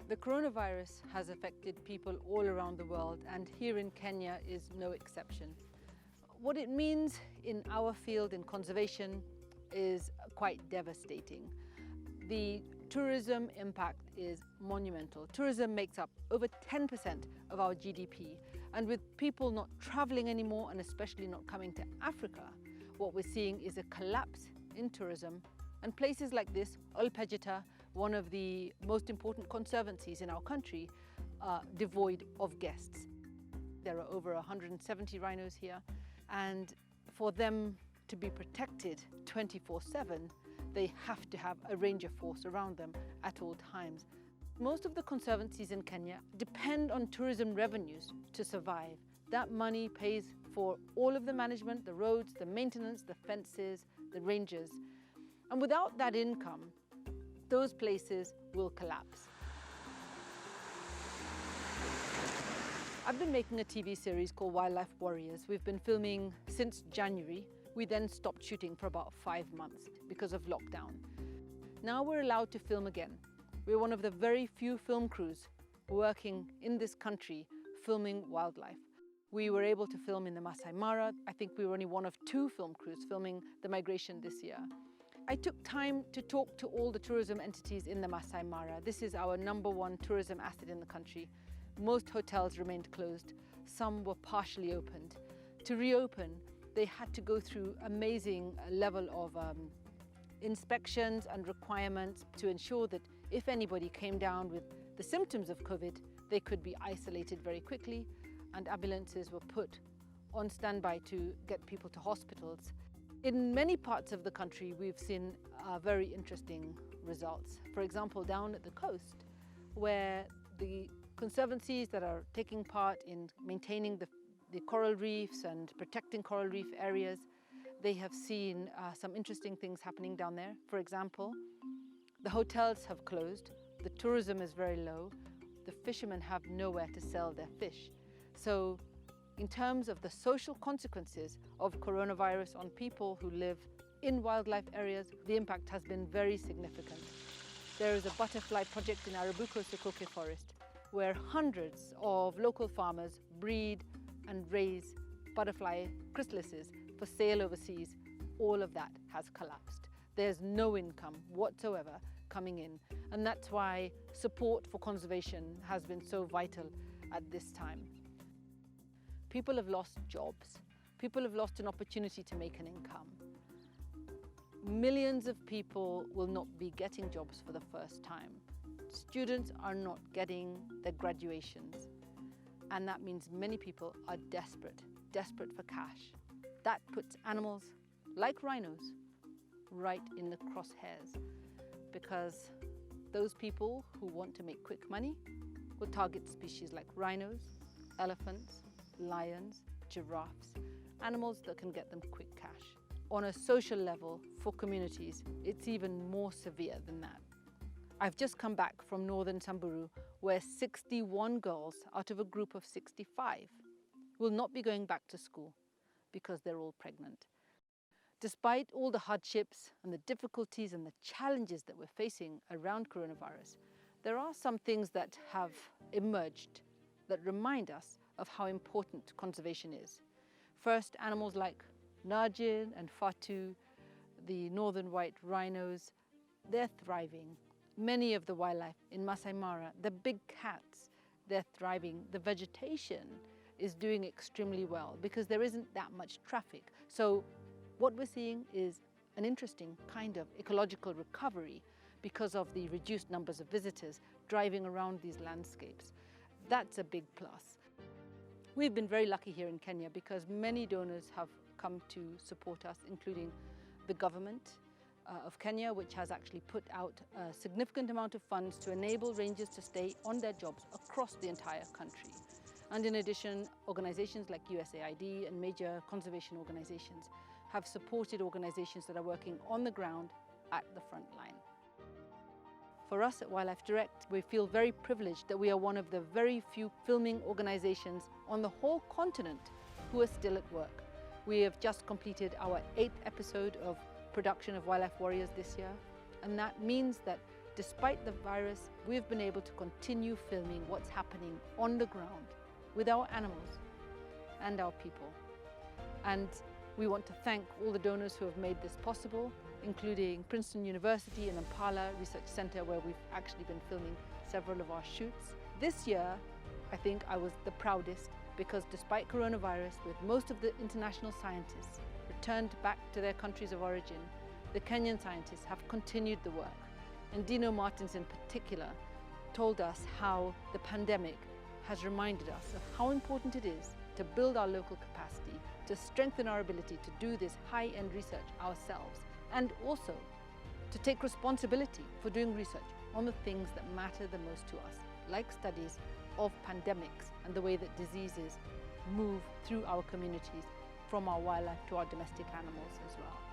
The coronavirus has affected people all around the world, and here in Kenya is no exception. What it means in our field in conservation is quite devastating. The tourism impact is monumental. Tourism makes up over 10% of our GDP, and with people not traveling anymore and especially not coming to Africa, what we're seeing is a collapse in tourism. And places like this, Olpejeta, one of the most important conservancies in our country, are devoid of guests. There are over 170 rhinos here, and for them to be protected 24/7, they have to have a ranger force around them at all times. Most of the conservancies in Kenya depend on tourism revenues to survive. That money pays for all of the management, the roads, the maintenance, the fences, the rangers. And without that income, those places will collapse. I've been making a TV series called Wildlife Warriors. We've been filming since January. We then stopped shooting for about 5 months because of lockdown. Now we're allowed to film again. We're one of the very few film crews working in this country filming wildlife. We were able to film in the Masai Mara. I think we were only one of 2 film crews filming the migration this year. I took time to talk to all the tourism entities in the Masai Mara. This is our #1 tourism asset in the country. Most hotels remained closed. Some were partially opened. To reopen, they had to go through amazing level of inspections and requirements to ensure that if anybody came down with the symptoms of COVID, they could be isolated very quickly, and ambulances were put on standby to get people to hospitals. In many parts of the country, we've seen very interesting results. For example, down at the coast, where the conservancies that are taking part in maintaining the coral reefs and protecting coral reef areas, they have seen some interesting things happening down there. For example, the hotels have closed, the tourism is very low, the fishermen have nowhere to sell their fish. So in terms of the social consequences of coronavirus on people who live in wildlife areas, the impact has been very significant. There is a butterfly project in Arabuko Sokoke forest where hundreds of local farmers breed and raise butterfly chrysalises for sale overseas. All of that has collapsed. There's no income whatsoever coming in, and that's why support for conservation has been so vital at this time. People have lost jobs. People have lost an opportunity to make an income. Millions of people will not be getting jobs for the first time. Students are not getting their graduations. And that means many people are desperate for cash. That puts animals like rhinos right in the crosshairs, because those people who want to make quick money will target species like rhinos, elephants, lions, giraffes, animals that can get them quick cash. On a social level, for communities, it's even more severe than that. I've just come back from northern Samburu, where 61 girls out of a group of 65 will not be going back to school because they're all pregnant. Despite all the hardships and the difficulties and the challenges that we're facing around coronavirus, there are some things that have emerged that remind us of how important conservation is. First, animals like Najin and Fatu, the northern white rhinos, they're thriving. Many of the wildlife in Masai Mara, the big cats, they're thriving. The vegetation is doing extremely well because there isn't that much traffic. So what we're seeing is an interesting kind of ecological recovery because of the reduced numbers of visitors driving around these landscapes. That's a big plus. We've been very lucky here in Kenya because many donors have come to support us, including the government of Kenya, which has actually put out a significant amount of funds to enable rangers to stay on their jobs across the entire country. And in addition, organizations like USAID and major conservation organizations have supported organizations that are working on the ground at the front line. For us at WildlifeDirect, we feel very privileged that we are one of the very few filming organizations on the whole continent who are still at work. We have just completed our 8th episode of production of Wildlife Warriors this year, and that means that despite the virus, we've been able to continue filming what's happening on the ground with our animals and our people. And we want to thank all the donors who have made this possible, including Princeton University and Paula Research Center, where we've actually been filming several of our shoots. This year, I think I was the proudest because despite coronavirus, with most of the international scientists returned back to their countries of origin, the Kenyan scientists have continued the work. And Dino Martins in particular told us how the pandemic has reminded us of how important it is to build our local capacity, to strengthen our ability to do this high-end research ourselves, and also to take responsibility for doing research on the things that matter the most to us, like studies of pandemics and the way that diseases move through our communities from our wildlife to our domestic animals as well.